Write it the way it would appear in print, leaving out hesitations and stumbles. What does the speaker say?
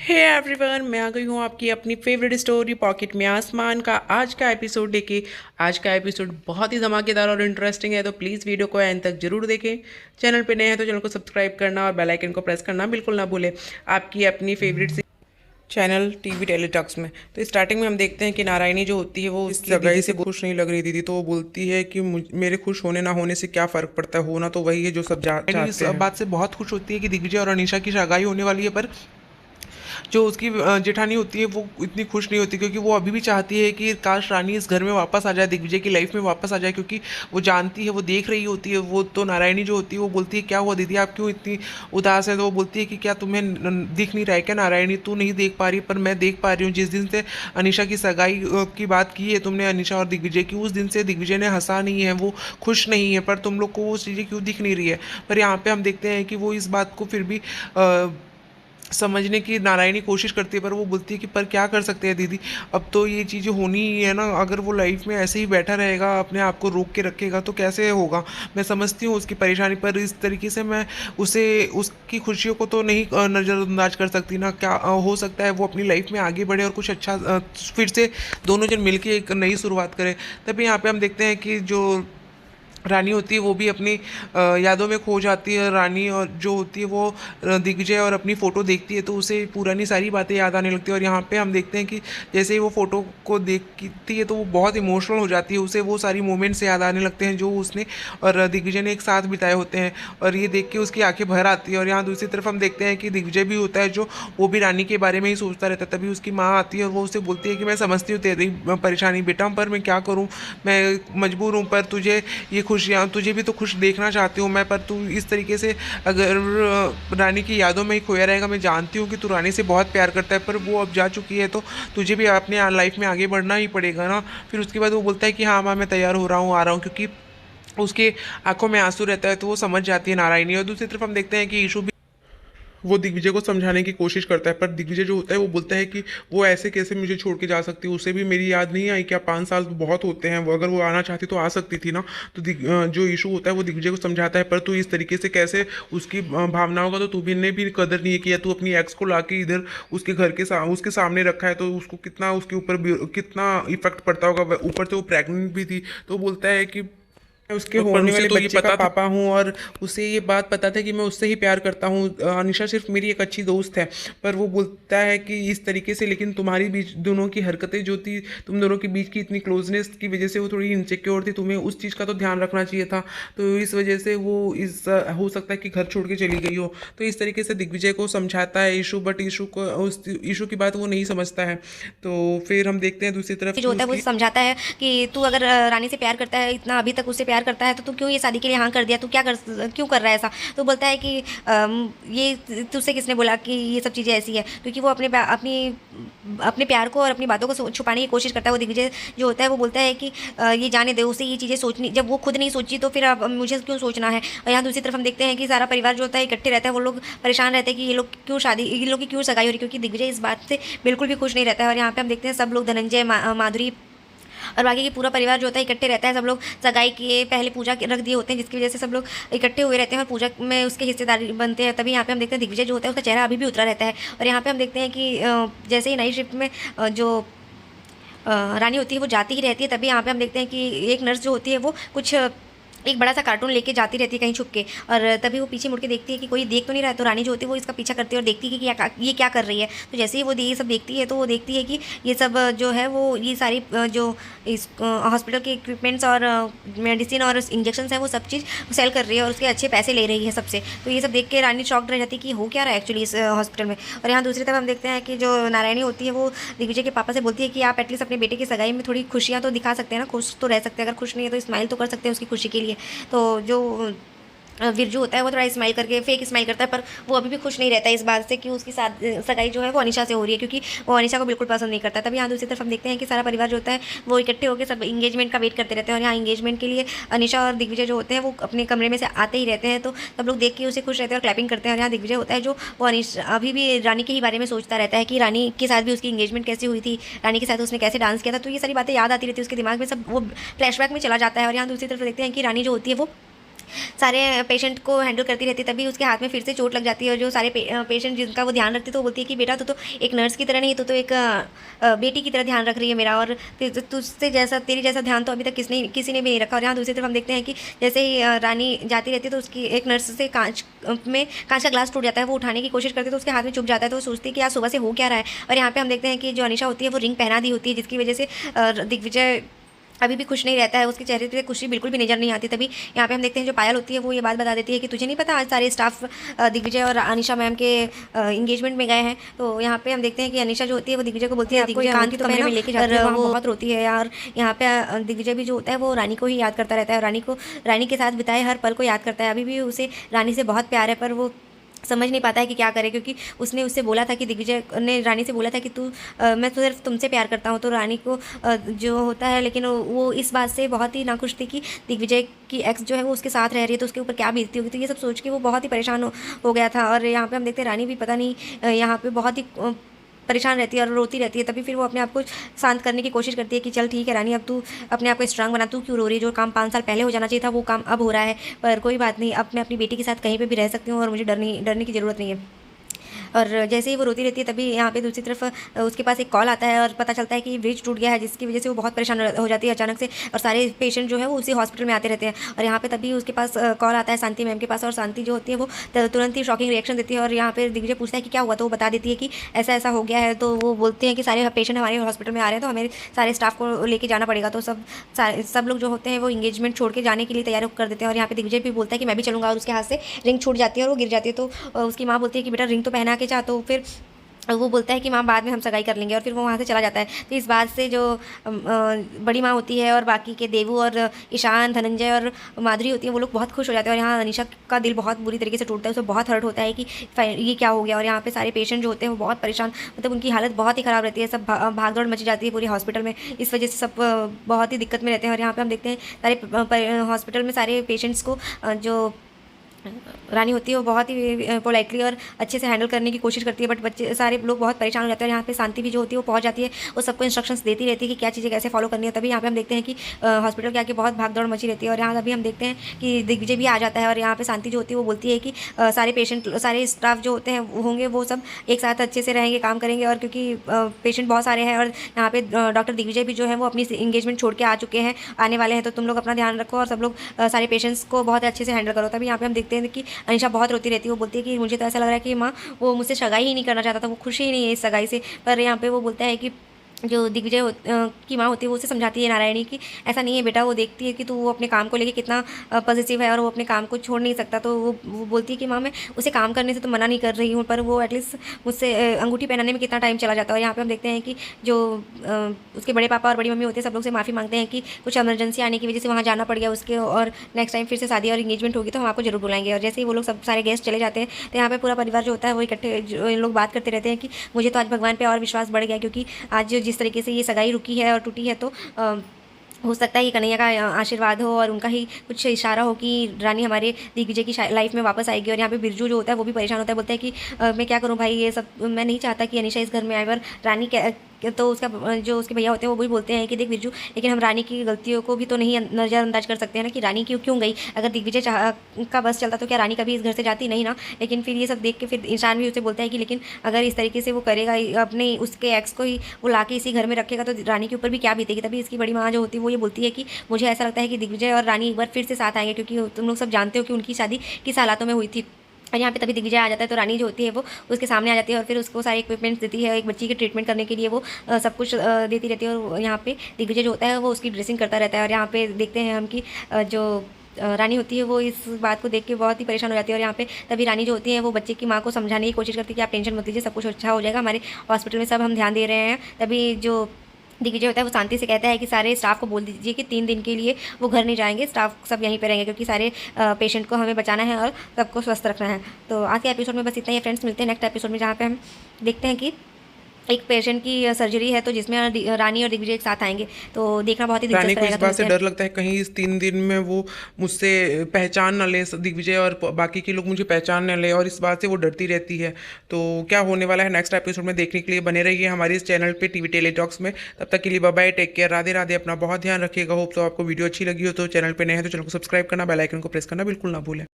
Hey everyone, मैं आ गई हूँ आपकी अपनी फेवरेट स्टोरी पॉकेट में आसमान का आज का एपिसोड देखे। आज का एपिसोड बहुत ही धमाकेदार और इंटरेस्टिंग है, तो प्लीज़ वीडियो को एंड तक जरूर देखें। चैनल पे नए हैं तो चैनल को सब्सक्राइब करना और बेल आइकन को प्रेस करना बिल्कुल ना भूलें। आपकी अपनी फेवरेट सी चैनल टीवी टेलीटॉक्स में। तो स्टार्टिंग में हम देखते हैं कि नारायणी जो होती है वो उसकी सगाई से खुश नहीं लग रही दीदी, तो वो बोलती है कि मेरे खुश होने ना होने से क्या फ़र्क पड़ता है, होना तो वही है जो सब चाहते हैं। बात से बहुत खुश होती है कि दिग्विजय और अनीशा की सगाई होने वाली है, पर जो उसकी जेठानी होती है वो इतनी खुश नहीं होती, क्योंकि वो अभी भी चाहती है कि काश रानी इस घर में वापस आ जाए, दिग्विजय की लाइफ में वापस आ जाए, क्योंकि वो जानती है, वो देख रही होती है। वो तो नारायणी जो होती है वो बोलती है क्या हुआ दीदी, आप क्यों इतनी उदास है? तो वो बोलती है कि क्या तुम्हें दिख नहीं रहा है क्या नारायणी, तू नहीं देख पा रही पर मैं देख पा रही हूँ। जिस दिन से अनीशा की सगाई की बात की है तुमने अनीशा और दिग्विजय की, उस दिन से दिग्विजय ने हंसा नहीं है, वो खुश नहीं है, पर तुम लोग को वो चीज़ें क्यों दिख नहीं रही है? पर यहाँ पे हम देखते हैं कि वो इस बात को फिर भी समझने की नारायणी कोशिश करती है, पर वो बोलती है कि पर क्या कर सकते हैं दीदी, अब तो ये चीज़ें होनी ही है ना। अगर वो लाइफ में ऐसे ही बैठा रहेगा, अपने आप को रोक के रखेगा, तो कैसे होगा? मैं समझती हूँ उसकी परेशानी, पर इस तरीके से मैं उसे उसकी खुशियों को तो नहीं नज़रअंदाज कर सकती ना। क्या हो सकता है वो अपनी लाइफ में आगे बढ़े और कुछ अच्छा फिर से दोनों जन मिलके एक नई शुरुआत करें। तभी यहाँ पे हम देखते हैं कि जो रानी होती है वो भी अपनी यादों में खो जाती है। रानी और जो होती है वो दिग्विजय और अपनी फ़ोटो देखती है तो उसे पुरानी सारी बातें याद आने लगती है। और यहाँ पे हम देखते हैं कि जैसे ही वो फ़ोटो को देखती है तो वो बहुत इमोशनल हो जाती है, उसे वो सारी मोमेंट्स याद आने लगते हैं जो उसने और दिग्विजय ने एक साथ बिताए होते हैं, और ये देख के उसकी आंखें भर आती है। और यहाँ दूसरी तरफ हम देखते हैं कि दिग्विजय भी होता है जो वो भी रानी के बारे में ही सोचता रहता है। तभी उसकी माँ आती है और वो उसे बोलती है कि मैं समझती हूँ तेरी परेशानी बेटा, पर मैं क्या करूँ, मैं मजबूर हूँ, पर तुझे ये खुशियाँ, तुझे भी तो खुश देखना चाहती हूँ मैं, पर तू इस तरीके से अगर रानी की यादों में ही खोया रहेगा। मैं जानती हूँ कि तू रानी से बहुत प्यार करता है, पर वो अब जा चुकी है तो तुझे भी अपने लाइफ में आगे बढ़ना ही पड़ेगा ना। फिर उसके बाद वो बोलता है कि हाँ माँ मैं तैयार हो रहा हूँ, आ रहा हूँ, क्योंकि उसके आंखों में आंसू रहता है, तो वो समझ जाती है नारायणी। और दूसरी तरफ हम देखते हैं कि ईशु भी वो दिग्विजय को समझाने की कोशिश करता है, पर दिग्विजय जो होता है वो बोलता है कि वो ऐसे कैसे मुझे छोड़ के जा सकती है, उसे भी मेरी याद नहीं आई क्या? 5 साल तो बहुत होते हैं, वो अगर वो आना चाहती तो आ सकती थी ना। तो जो इशू होता है वो दिग्विजय को समझाता है, पर तू इस तरीके से कैसे उसकी भावनाओं का तो तू भी ने भी कदर नहीं किया। तू अपनी एक्स को लाके इधर उसके घर के उसके सामने रखा है, तो उसको कितना उसके ऊपर कितना इफेक्ट पड़ता होगा। ऊपर से वो प्रेग्नेंट भी थी, तो बोलता है कि मैं उसके होने वाले तो बच्चे का पापा हूँ, और उसे ये बात पता था कि मैं उससे ही प्यार करता हूँ। अनिशा सिर्फ मेरी एक अच्छी दोस्त है। पर वो बोलता है कि इस तरीके से, लेकिन तुम्हारी बीच दोनों की हरकतें जो थी, तुम दोनों के बीच की इतनी क्लोजनेस की वजह से वो थोड़ी इनसिक्योर थी, तुम्हें उस चीज़ का तो ध्यान रखना चाहिए था। तो इस वजह से वो इस हो सकता है कि घर छोड़ के चली गई हो। तो इस तरीके से दिग्विजय को समझाता है ईशु, बट ईशु को उस ईशु की बात वो नहीं समझता है। तो फिर हम देखते हैं दूसरी तरफ जो कि होता है वो उसकी समझाता है कि तू अगर रानी से प्यार करता है, इतना अभी तक उससे प्यार करता है, तो तू क्यों ये शादी के लिए हाँ कर दिया, तू क्यों कर रहा है ऐसा? तो बोलता है कि ये तुझसे किसने बोला कि ये सब चीज़ें ऐसी है, क्योंकि वो अपने प्यार को और अपनी बातों को छुपाने की कोशिश करता है। वो दिग्विजय जो होता है वो बोलता है कि ये जाने दे, उसे ये चीज़ें सोचनी, जब वो खुद नहीं सोची तो फिर अब मुझे क्यों सोचना है। और यहाँ दूसरी तरफ हम देखते हैं कि सारा परिवार जो होता है इकट्ठे रहता है, वो लोग परेशान रहते हैं कि ये लोग की क्यों सगाई हो रही, क्योंकि दिग्विजय इस बात से बिल्कुल भी खुश नहीं रहता है। और यहाँ पे हम देखते हैं सब लोग, धनंजय, माधुरी और बाकी की पूरा परिवार जो होता है इकट्ठे रहता है। सब लोग सगाई किए पहले पूजा रख दिए होते हैं, जिसकी वजह से सब लोग इकट्ठे हुए रहते हैं और पूजा में उसके हिस्सेदारी बनते हैं। तभी यहाँ पे हम देखते हैं दिग्विजय जो होता है उसका चेहरा अभी भी उतरा रहता है। और यहाँ पे हम देखते हैं कि जैसे ही नाइट शिफ्ट में जो रानी होती है वो जाती ही रहती है, तभी यहाँ पे हम देखते हैं कि एक नर्स जो होती है वो कुछ एक बड़ा सा कार्टून लेके जाती रहती है कहीं छुप के, और तभी वो पीछे मुड़ के देखती है कि कोई देख तो नहीं रहा है। तो रानी जो होती है वो इसका पीछा करती है और देखती है कि ये क्या कर रही है। तो जैसे ही वो ये सब देखती है तो वो देखती है कि ये सब जो है वो ये सारी जो इस हॉस्पिटल के इक्विपमेंट्स और मेडिसिन और इंजेक्शन है वो सब चीज़ सेल कर रही है और उसके अच्छे पैसे ले रही है सबसे। तो ये सब देख के रानी शॉक्ड रह जाती है कि हो क्या रहा है एक्चुअली इस हॉस्पिटल में। और यहाँ दूसरी तरफ हम देखते हैं कि जो नारायणी होती है वो दिग्विजय के पापा से बोलती है कि आप एटलीस्ट अपने बेटे की सगाई में थोड़ी खुशियाँ तो दिखा सकते हैं ना, खुश तो रह सकते हैं, अगर खुश नहीं है तो स्माइल तो कर सकते हैं उसकी खुशी के लिए। तो जो विरजू होता है वो थोड़ा स्माइल करके फेक स्माइल करता है, पर वो अभी भी खुश नहीं रहता है इस बात से कि उसकी सगाई जो है वो अनिशा से हो रही है, क्योंकि वो अनिशा को बिल्कुल पसंद नहीं करता। तभी यहाँ दूसरी तरफ हम देखते हैं कि सारा परिवार जो होता है वो इकट्ठे होकर सब इंगेजमेंट का वेट करते रहते हैं। और यहाँ इंगेजमेंट के लिए अनिशा और दिग्विजय जो होते हैं वो अपने कमरे में से आते ही रहते हैं, तो सब लोग देख के उसे खुश रहते हैं और क्लैपिंग करते हैं। और यहाँ दिग्विजय होता है जो वो अनिशा अभी भी रानी के ही बारे में सोचता रहता है कि रानी के साथ भी उसकी इंगेजमेंट कैसी हुई थी, रानी के साथ उसने कैसे डांस किया था। तो ये सारी बातें याद आती रहती है उसके दिमाग में, सब वो फ्लैशबैक में चला जाता है। और यहाँ दूसरी तरफ देखते हैं कि रानी जो होती है वो सारे पेशेंट को हैंडल करती रहती है, तभी उसके हाथ में फिर से चोट लग जाती है। और जो सारे पेशेंट जिनका वो ध्यान रखती है तो वो बोलती है कि बेटा तो एक नर्स की तरह नहीं, तो एक बेटी की तरह ध्यान रख रही है मेरा, और तुझसे जैसा तेरी जैसा ध्यान तो अभी तक किसी ने भी नहीं रखा। और यहाँ दूसरी तरफ हम देखते हैं कि जैसे ही रानी जाती रहती है तो उसकी एक नर्स से कांच का ग्लास टूट जाता है, वो उठाने की कोशिश करती है तो उसके हाथ में चुभ जाता है। तो वो सोचती है कि आज सुबह से हो क्या रहा है। और यहाँ पे हम देखते हैं कि जो अनीशा होती है वो रिंग पहना दी होती है, जिसकी वजह से दिग्विजय अभी भी खुश नहीं रहता है, उसके चेहरे पे खुशी बिल्कुल भी नजर नहीं आती। तभी यहाँ पे हम देखते हैं जो पायल होती है वो ये बात बता देती है कि तुझे नहीं पता आज सारे स्टाफ दिग्विजय और अनीशा मैम के एंगेजमेंट में गए हैं। तो यहाँ पे हम देखते हैं कि अनीशा जो होती है वो दिग्विजय को बोलती है आपको एकांत के कमरे में लेके जाती है, वो बहुत रोती है यार। यहाँ पे दिग्विजय भी जो होता है वो रानी को ही याद करता रहता है, रानी के साथ बिताए हर पल को याद करता है। अभी भी उसे रानी से बहुत प्यार है, पर वो समझ नहीं पाता है कि क्या करे, क्योंकि उसने उससे बोला था कि दिग्विजय ने रानी से बोला था कि मैं तो सिर्फ तुमसे प्यार करता हूँ। तो रानी को जो होता है, लेकिन वो इस बात से बहुत ही नाखुश थी कि दिग्विजय की एक्स जो है वो उसके साथ रह रही है, तो उसके ऊपर क्या बीतती होगी। तो ये सब सोच के वो बहुत ही परेशान हो गया था। और यहाँ पे हम देखते हैं रानी भी पता नहीं यहाँ पे बहुत ही परेशान रहती है और रोती रहती है। तभी फिर वो अपने आप को शांत करने की कोशिश करती है कि चल ठीक है रानी, अब तू अपने आप को स्ट्रांग बना, तू क्यों रो रही है, जो काम 5 साल पहले हो जाना चाहिए था वो काम अब हो रहा है, पर कोई बात नहीं, अब मैं अपनी बेटी के साथ कहीं पे भी रह सकती हूँ और मुझे डरने की ज़रूरत नहीं है। और जैसे ही वो रोती रहती है तभी यहाँ पे दूसरी तरफ उसके पास एक कॉल आता है और पता चलता है कि ब्रिज टूट गया है, जिसकी वजह से वो बहुत परेशान हो जाती है अचानक से। और सारे पेशेंट जो है वो उसी हॉस्पिटल में आते रहते हैं। और यहाँ पे तभी उसके पास कॉल आता है शांति मैम के पास, और शांति जो होती है वो तुरंत ही शॉकिंग रिएक्शन देती है। और यहाँ पे दिग्विजय पूछता है कि क्या हुआ, तो वो बता देती है कि ऐसा ऐसा हो गया है। तो वो बोलते हैं कि सारे पेशेंट हमारे हॉस्पिटल में आ रहे हैं, तो हमें सारे स्टाफ को लेके जाना पड़ेगा। तो सब लोग जो होते हैं वो इंगेजमेंट छोड़ के जाने के लिए तैयार कर देते हैं। और यहाँ पे दिग्विजय भी बोलता है कि मैं भी चलूँगा, और उसके हाथ से रिंग छूट जाती है और वो गिर जाती है। तो उसकी माँ बोलती है कि बेटा रिंग तो पहना के जा, तो फिर वो बोलता है कि माँ बाद में हम सगाई कर लेंगे, और फिर वो वहाँ से चला जाता है। तो इस बात से जो बड़ी माँ होती है और बाकी के देवू और ईशान, धनंजय और माधुरी होती है, वो लोग बहुत खुश हो जाते हैं। और यहाँ अनीशा का दिल बहुत बुरी तरीके से टूटता है, उसे बहुत हर्ट होता है कि ये क्या हो गया। और यहाँ पे सारे पेशेंट जो होते हैं वो बहुत परेशान, मतलब उनकी हालत बहुत ही ख़राब रहती है, सब भाग दौड़ मची जाती है पूरी हॉस्पिटल में। इस वजह से सब बहुत ही दिक्कत में रहते हैं। और यहाँ पर हम देखते हैं सारे हॉस्पिटल में सारे पेशेंट्स को जो रानी होती है वो बहुत ही पोलाइटली और अच्छे से हैंडल करने की कोशिश करती है, बट बच्चे सारे लोग बहुत परेशान हो जाते हैं। और यहाँ पे शांति भी जो होती है वो पहुँच जाती है, वो सबको इंस्ट्रक्शंस देती रहती है कि क्या चीज़ें कैसे फॉलो करनी है। तभी यहाँ पे हम देखते हैं कि हॉस्पिटल के आगे बहुत भागदौड़ मची रहती है। और यहाँ अभी हम देखते हैं कि दिग्विजय भी आ जाता है, और यहाँ पे शांति जो होती है वो बोलती है कि सारे स्टाफ जो होते हैं होंगे वो सब एक साथ अच्छे से रहेंगे, काम करेंगे। और क्योंकि पेशेंट बहुत सारे हैं और यहाँ पे डॉक्टर दिग्विजय भी जो है वो अपनी इंगेजमेंट छोड़ के आ चुके हैं, आने वाले हैं, तो तुम लोग अपना ध्यान रखो और सब लोग सारे पेशेंट्स को बहुत अच्छे से हैंडल करो। तभी यहाँ पे हम देखते हैं कि अनीशा बहुत रोती रहती है, वो बोलती है कि मुझे तो ऐसा लग रहा है कि माँ वो मुझसे सगाई ही नहीं करना चाहता था, वो खुश ही नहीं है इस सगाई से। पर यहाँ पे वो बोलता है कि जो दिग्विजय की माँ होती है वो उसे समझाती है नारायणी की ऐसा नहीं है बेटा, वो देखती है कि तू वो अपने काम को लेके कितना पॉजिटिव है और वो अपने काम को छोड़ नहीं सकता। तो वो बोलती है कि माँ मैं उसे काम करने से तो मना नहीं कर रही हूँ, पर वो एटलीस्ट मुझसे अंगूठी पहनाने में कितना टाइम चला जाता है। और यहाँ पे हम देखते हैं कि जो उसके बड़े पापा और बड़ी मम्मी होते हैं सब लोग से माफ़ी मांगते हैं कि कुछ इमरजेंसी आने की वजह से वहाँ जाना पड़ गया उसके, और नेक्स्ट टाइम फिर से शादी और इंगेजमेंट होगी तो हम आपको जरूर बुलाएंगे। और जैसे ही वो लोग सब सारे गेस्ट चले जाते हैं तो यहाँ पे पूरा परिवार जो होता है वो इकट्ठे इन लोग बात करते रहते हैं कि मुझे तो आज भगवान पे और विश्वास बढ़ गया, क्योंकि आज जिस तरीके से ये सगाई रुकी है और टूटी है, तो हो सकता है कि कन्हैया का आशीर्वाद हो और उनका ही कुछ इशारा हो कि रानी हमारे दिग्विजय की लाइफ में वापस आएगी। और यहाँ पे बिरजू जो होता है वो भी परेशान होता है, बोलता है कि मैं क्या करूँ भाई, ये सब मैं नहीं चाहता कि अनीशा इस घर में आए। पर रानी तो उसका जो उसके भैया होते हैं वो भी बोलते हैं कि देख बिरजू, लेकिन हम रानी की गलतियों को भी तो नहीं नज़रअंदाज कर सकते हैं ना, कि रानी क्यों गई। अगर दिग्विजय का बस चलता तो क्या रानी कभी इस घर से जाती नहीं ना। लेकिन फिर ये सब देख के फिर इंसान भी उसे बोलता है कि लेकिन अगर इस तरीके से वो करेगा, अपने उसके एक्स को ही वो ला के इसी घर में रखेगा, तो रानी के ऊपर भी क्या बीतेगी। तभी इसकी बड़ी माँ जो होती है वो ये बोलती है कि मुझे ऐसा लगता है कि दिग्विजय और रानी एक बार फिर से साथ आएंगे, क्योंकि तुम लोग सब जानते हो कि उनकी शादी किस हालातों में हुई थी। और यहाँ पे तभी दिग्विजय आ जाता है, तो रानी जो होती है वो उसके सामने आ जाती है और फिर उसको सारे इक्विपमेंट्स देती है, एक बच्ची के ट्रीटमेंट करने के लिए वो सब कुछ देती रहती है। और यहाँ पे दिग्विजय जो होता है वो उसकी ड्रेसिंग करता रहता है। और यहाँ पे देखते हैं हम कि जो रानी होती है वो इस बात को देख के बहुत ही परेशान हो जाती है। और यहाँ पे तभी रानी जो होती है वो बच्चे की माँ को समझाने की कोशिश करती है कि आप टेंशन मत लीजिए, सब कुछ अच्छा हो जाएगा, हमारे हॉस्पिटल में सब हम ध्यान दे रहे हैं। तभी जो दिग्विजय होता है वो शांति से कहता है कि सारे स्टाफ को बोल दीजिए कि 3 दिन के लिए वो घर नहीं जाएंगे, स्टाफ सब यहीं पे रहेंगे, क्योंकि सारे पेशेंट को हमें बचाना है और सबको स्वस्थ रखना है। तो आज के एपिसोड में बस इतना ही फ्रेंड्स, मिलते हैं नेक्स्ट एपिसोड में, जहाँ पे हम देखते हैं कि एक पेशेंट की सर्जरी है, तो जिसमें रानी और दिग्विजय एक साथ आएंगे, तो देखना बहुत ही रानी दिलचस्प को इस रहेगा। तो बात से मिलते हैं। डर लगता है कहीं इस 3 दिन में वो मुझसे पहचान ना ले, दिग्विजय और बाकी के लोग मुझे पहचान ना ले, और इस बात से वो डरती रहती है। तो क्या होने वाला है नेक्स्ट एपिसोड में देखने के लिए बने रहिए हमारे इस चैनल पे टीवी टेली टॉक्स में। तब तक के लिए bye bye, take care, Radhe Radhe, अपना बहुत ध्यान रखिएगा। होप तो आपको वीडियो अच्छी लगी हो, तो चैनल पे नए हैं तो चैनल को सब्सक्राइब करना, बेल आइकन को प्रेस करना बिल्कुल ना भूलें।